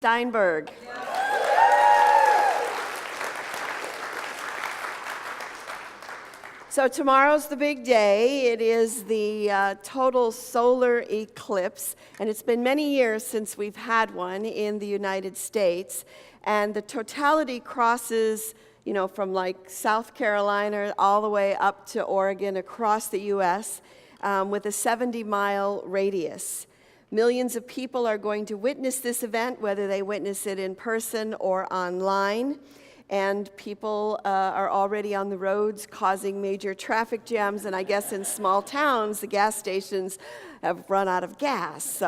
Steinberg. So tomorrow's the big day. It is the total solar eclipse, and it's been many years since we've had one in the United States. And the totality crosses, from like South Carolina all the way up to Oregon, across the U.S., with a 70-mile radius. Millions of people are going to witness this event, whether they witness it in person or online. And people are already on the roads causing major traffic jams. And I guess in small towns, the gas stations have run out of gas.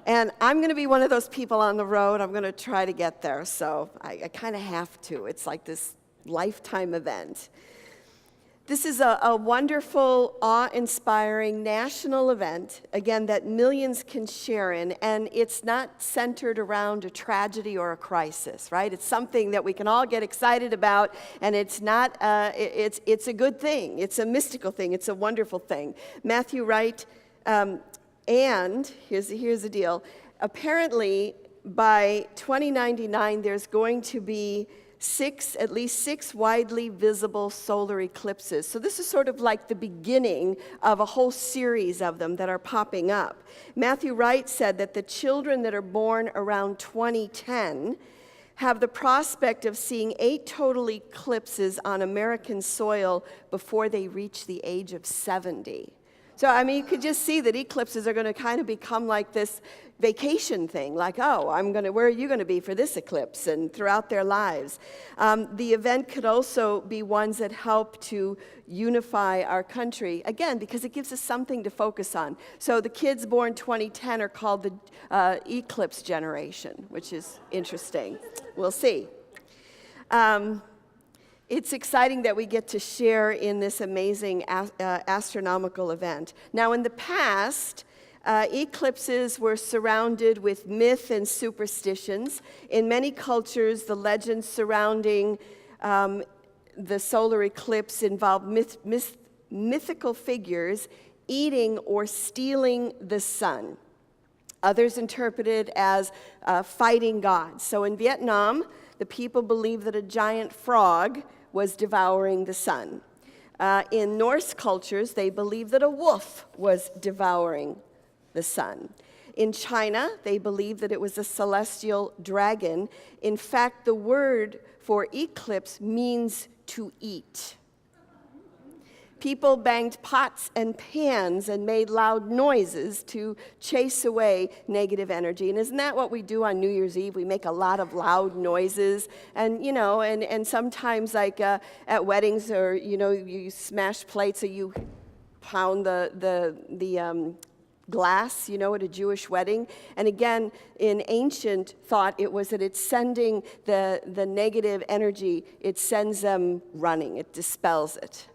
And I'm going to be one of those people on the road. I'm going to try to get there. So I kind of have to. It's like this lifetime event. This is a wonderful, awe-inspiring national event, again, that millions can share in, and it's not centered around a tragedy or a crisis, right? It's something that we can all get excited about, and it's not, it's a good thing. It's a mystical thing. It's a wonderful thing. Matthew Wright, and here's the deal. Apparently, by 2099, there's going to be at least six widely visible solar eclipses. So this is sort of like the beginning of a whole series of them that are popping up. Matthew Wright said that the children that are born around 2010 have the prospect of seeing 8 total eclipses on American soil before they reach the age of 70. So, you could just see that eclipses are going to kind of become like this vacation thing, like, where are you going to be for this eclipse, and throughout their lives. The event could also be ones that help to unify our country, again, because it gives us something to focus on. So the kids born 2010 are called the Eclipse Generation, which is interesting. We'll see. It's exciting that we get to share in this amazing astronomical event. Now, in the past, eclipses were surrounded with myth and superstitions. In many cultures, the legends surrounding the solar eclipse involved mythical figures eating or stealing the sun. Others interpret it as fighting gods. So in Vietnam, the people believed that a giant frog was devouring the sun. In Norse cultures, they believed that a wolf was devouring the sun. In China, they believed that it was a celestial dragon. In fact, the word for eclipse means to eat. People banged pots and pans and made loud noises to chase away negative energy. And isn't that what we do on New Year's Eve? We make a lot of loud noises. And, and sometimes like at weddings, or, you smash plates or you pound the glass, at a Jewish wedding. And again, in ancient thought, it was that it's sending the negative energy, it sends them running, it dispels it.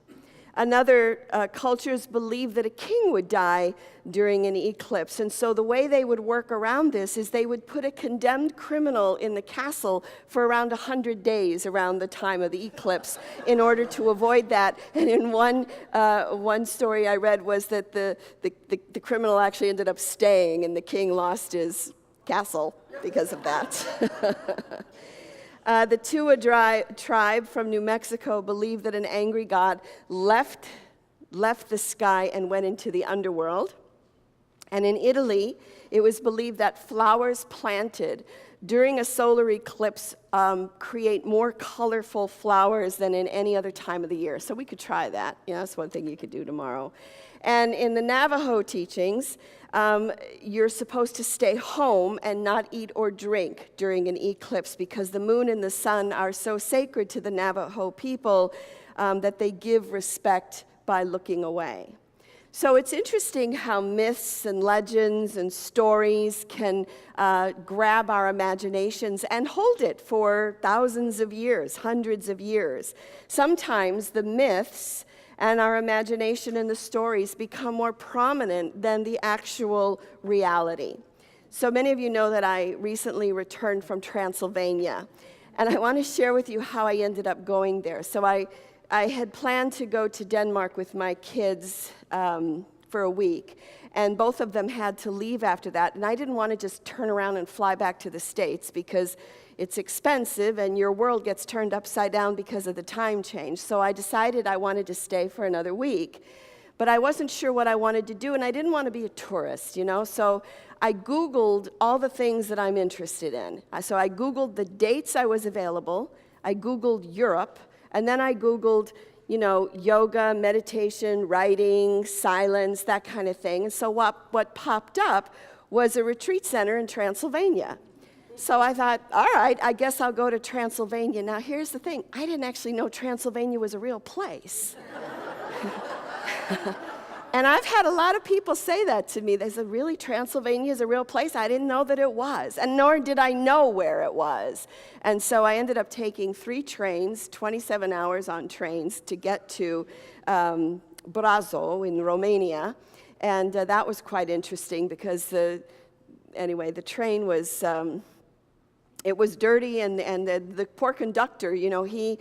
Another cultures believed that a king would die during an eclipse. And so the way they would work around this is they would put a condemned criminal in the castle for around 100 days around the time of the eclipse in order to avoid that. And in one story I read was that the criminal actually ended up staying, and the king lost his castle because of that. The Tua tribe from New Mexico believed that an angry god left the sky and went into the underworld. And in Italy, it was believed that flowers planted during a solar eclipse create more colorful flowers than in any other time of the year. So we could try that. That's one thing you could do tomorrow. And in the Navajo teachings, you're supposed to stay home and not eat or drink during an eclipse because the moon and the sun are so sacred to the Navajo people that they give respect by looking away. So it's interesting how myths and legends and stories can grab our imaginations and hold it for thousands of years, hundreds of years. Sometimes the myths and our imagination and the stories become more prominent than the actual reality. So many of you know that I recently returned from Transylvania, and I want to share with you how I ended up going there. So I had planned to go to Denmark with my kids for a week. And both of them had to leave after that. And I didn't want to just turn around and fly back to the States because it's expensive and your world gets turned upside down because of the time change. So I decided I wanted to stay for another week. But I wasn't sure what I wanted to do, and I didn't want to be a tourist, you know? So I Googled all the things that I'm interested in. So I Googled the dates I was available, I Googled Europe, and then I Googled, you know, yoga, meditation, writing, silence, that kind of thing. And so what popped up was a retreat center in Transylvania. So I thought, all right, I guess I'll go to Transylvania. Now here's the thing, I didn't actually know Transylvania was a real place. And I've had a lot of people say that to me. They said, really, Transylvania is a real place? I didn't know that it was, and nor did I know where it was. And so I ended up taking 3 trains, 27 hours on trains, to get to Brașov in Romania. And that was quite interesting because the train was... it was dirty, and the poor conductor, you know, he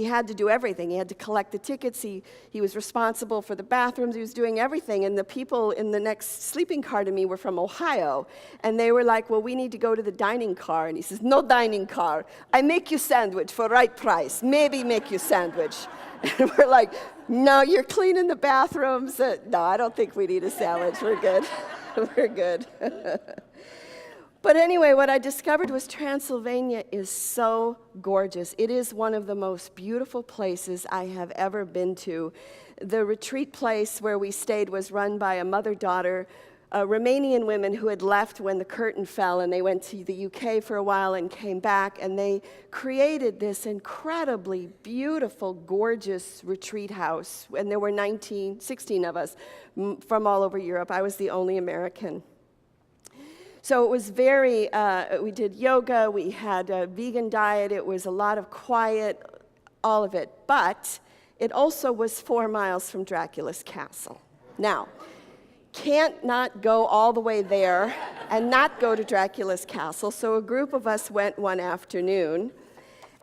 had to do everything. He had to collect the tickets. He was responsible for the bathrooms. He was doing everything. And the people in the next sleeping car to me were from Ohio. And they were like, well, we need to go to the dining car. And he says, no dining car. I make you sandwich for right price. Maybe make you sandwich. And we're like, no, you're cleaning the bathrooms. No, I don't think we need a sandwich. We're good. We're good. But anyway, what I discovered was Transylvania is so gorgeous. It is one of the most beautiful places I have ever been to. The retreat place where we stayed was run by a mother-daughter, Romanian women who had left when the curtain fell, and they went to the UK for a while and came back, and they created this incredibly beautiful, gorgeous retreat house. And there were 16 of us from all over Europe. I was the only American. So it was very, we did yoga, we had a vegan diet, it was a lot of quiet, all of it. But it also was 4 miles from Dracula's castle. Now, can't not go all the way there and not go to Dracula's castle, so a group of us went one afternoon.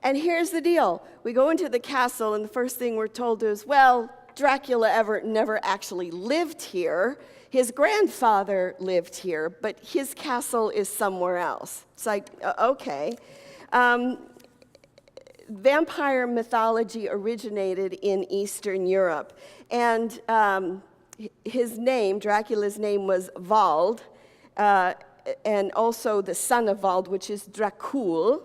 And here's the deal. We go into the castle, and the first thing we're told is, well, Dracula never actually lived here. His grandfather lived here, but his castle is somewhere else. It's like, okay. Vampire mythology originated in Eastern Europe, and his name, Dracula's name, was Vald, and also the son of Vald, which is Dracul.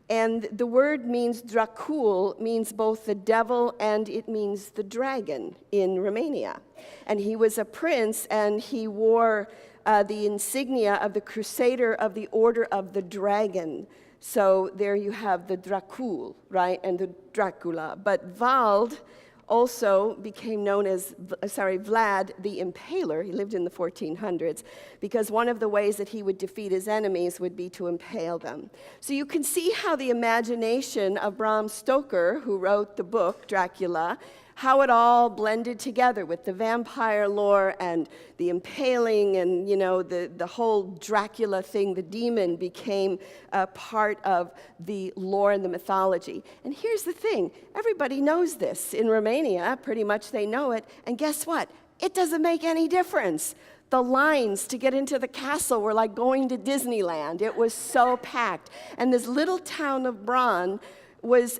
And the word means, Dracul means both the devil and it means the dragon in Romania. And he was a prince, and he wore the insignia of the Crusader of the Order of the Dragon. So there you have the Dracul, right, and the Dracula. But Vald also became known as, Vlad the Impaler. He lived in the 1400s, because one of the ways that he would defeat his enemies would be to impale them. So you can see how the imagination of Bram Stoker, who wrote the book Dracula, how it all blended together with the vampire lore and the impaling, and you know, the whole Dracula thing, the demon, became a part of the lore and the mythology. And here's the thing, everybody knows this. In Romania, pretty much they know it, and guess what? It doesn't make any difference. The lines to get into the castle were like going to Disneyland. It was so packed. And this little town of Bran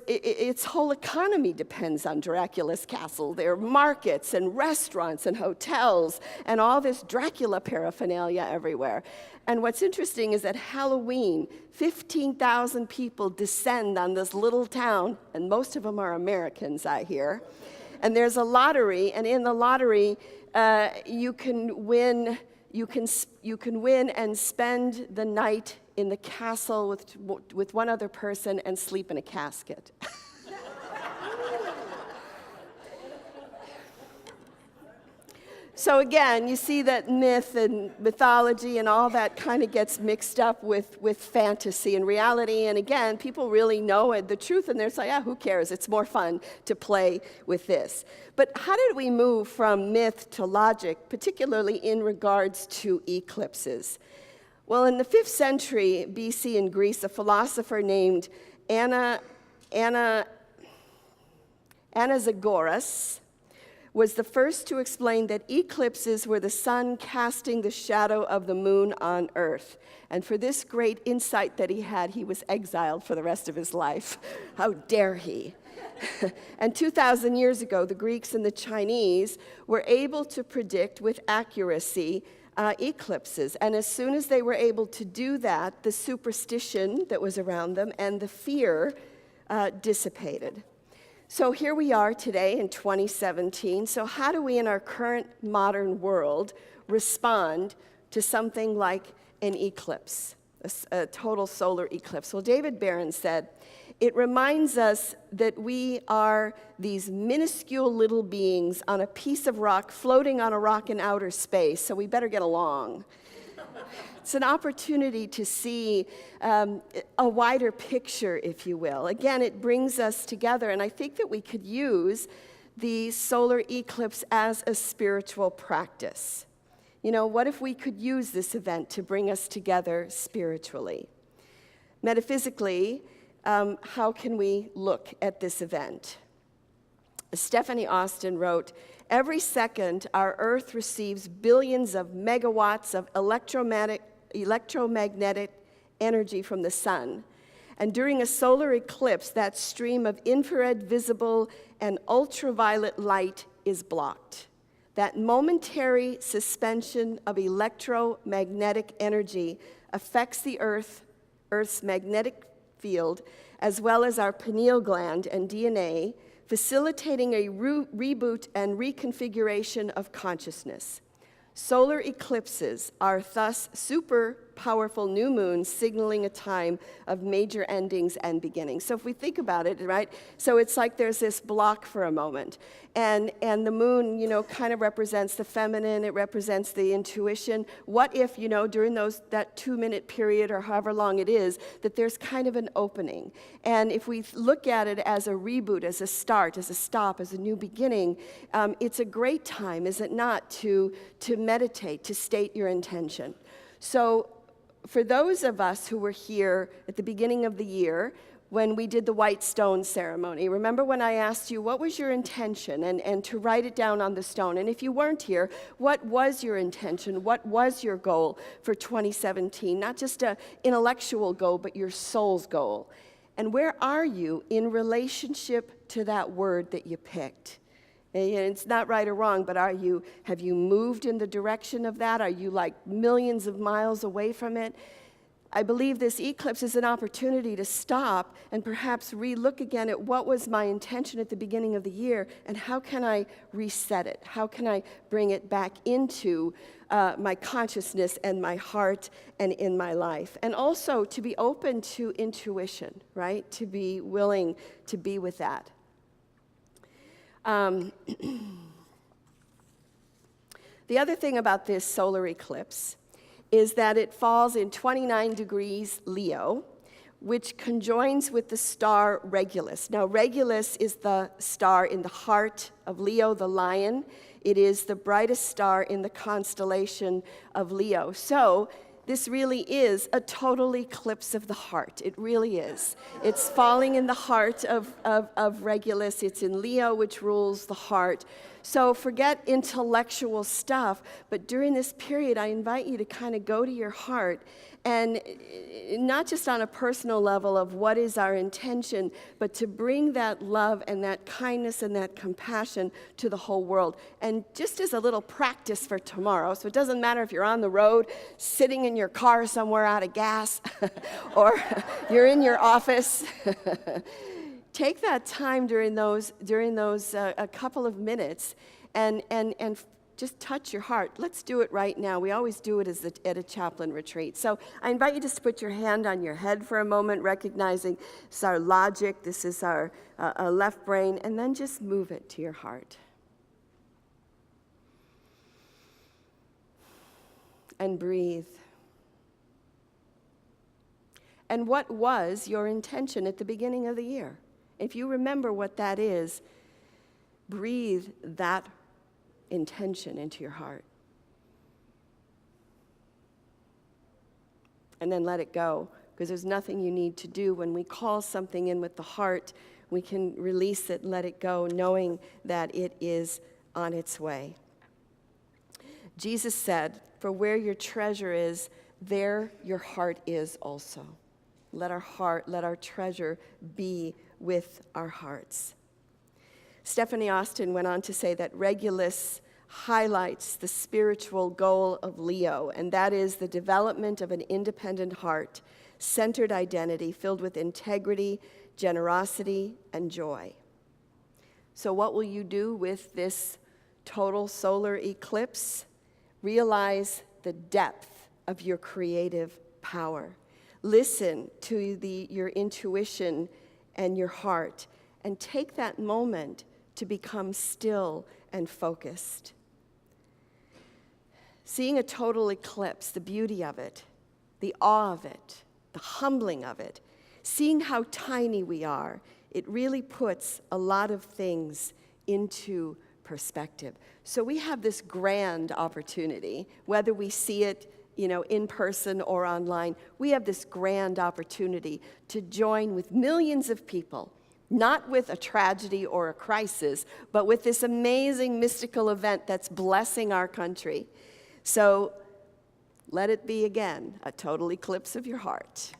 its whole economy depends on Dracula's castle. There are markets and restaurants and hotels and all this Dracula paraphernalia everywhere. And what's interesting is that Halloween, 15,000 people descend on this little town, and most of them are Americans, I hear. And there's a lottery, and in the lottery, you can win and spend the night in the castle with one other person and sleep in a casket. So again, you see that myth and mythology and all that kind of gets mixed up with fantasy and reality. And again, people really know the truth, and they're like, yeah, who cares? It's more fun to play with this. But how did we move from myth to logic, particularly in regards to eclipses? Well, in the 5th century BC in Greece, a philosopher named Zagora was the first to explain that eclipses were the sun casting the shadow of the moon on Earth. And for this great insight that he was exiled for the rest of his life. How dare he? And 2,000 years ago, the Greeks and the Chinese were able to predict with accuracy eclipses. And as soon as they were able to do that, the superstition that was around them and the fear dissipated. So here we are today in 2017. So how do we in our current modern world respond to something like an eclipse, a total solar eclipse? Well, David Barron said, it reminds us that we are these minuscule little beings on a piece of rock floating on a rock in outer space, so we better get along. It's an opportunity to see a wider picture, if you will. Again, it brings us together, and I think that we could use the solar eclipse as a spiritual practice. You know, what if we could use this event to bring us together spiritually? Metaphysically, how can we look at this event? Stephanie Austin wrote, every second our Earth receives billions of megawatts of electromagnetic energy from the sun. And during a solar eclipse, that stream of infrared, visible, and ultraviolet light is blocked. That momentary suspension of electromagnetic energy affects the Earth's magnetic field, as well as our pineal gland and DNA, facilitating a reboot and reconfiguration of consciousness. Solar eclipses are thus super powerful new moons signaling a time of major endings and beginnings. So if we think about it, right, so it's like there's this block for a moment. And the moon, you know, kind of represents the feminine, it represents the intuition. What if, you know, during that 2-minute period or however long it is, that there's kind of an opening. And if we look at it as a reboot, as a start, as a stop, as a new beginning, it's a great time, is it not, to meditate, to state your intention. So for those of us who were here at the beginning of the year, when we did the white stone ceremony, remember when I asked you, what was your intention? And to write it down on the stone. And if you weren't here, what was your intention? What was your goal for 2017? Not just an intellectual goal, but your soul's goal. And where are you in relationship to that word that you picked? And it's not right or wrong, but have you moved in the direction of that? Are you like millions of miles away from it? I believe this eclipse is an opportunity to stop and perhaps re-look again at what was my intention at the beginning of the year, and how can I reset it? How can I bring it back into my consciousness and my heart and in my life? And also to be open to intuition, right? To be willing to be with that. The other thing about this solar eclipse is that it falls in 29 degrees Leo, which conjoins with the star Regulus. Now, Regulus is the star in the heart of Leo, the lion. It is the brightest star in the constellation of Leo. So this really is a total eclipse of the heart. It really is. It's falling in the heart of Regulus. It's in Leo, which rules the heart. So forget intellectual stuff, but during this period, I invite you to kind of go to your heart, and not just on a personal level of what is our intention, but to bring that love and that kindness and that compassion to the whole world. And just as a little practice for tomorrow, so it doesn't matter if you're on the road, sitting in your car somewhere out of gas, or you're in your office. Take that time during those a couple of minutes and just touch your heart. Let's do it right now. We always do it at a chaplain retreat. So I invite you just to put your hand on your head for a moment, recognizing this is our logic, this is our left brain, and then just move it to your heart. And breathe. And what was your intention at the beginning of the year? If you remember what that is, breathe that intention into your heart. And then let it go, because there's nothing you need to do. When we call something in with the heart, we can release it, let it go, knowing that it is on its way. Jesus said, "For where your treasure is, there your heart is also." Let our treasure be with our hearts. Stephanie Austin went on to say that Regulus highlights the spiritual goal of Leo, and that is the development of an independent heart, centered identity filled with integrity, generosity, and joy. So what will you do with this total solar eclipse? Realize the depth of your creative power. Listen to your intuition and your heart, and take that moment to become still and focused. Seeing a total eclipse, the beauty of it, the awe of it, the humbling of it, seeing how tiny we are, it really puts a lot of things into perspective. So we have this grand opportunity, whether we see it in person or online, we have this grand opportunity to join with millions of people, not with a tragedy or a crisis, but with this amazing mystical event that's blessing our country. So let it be again a total eclipse of your heart.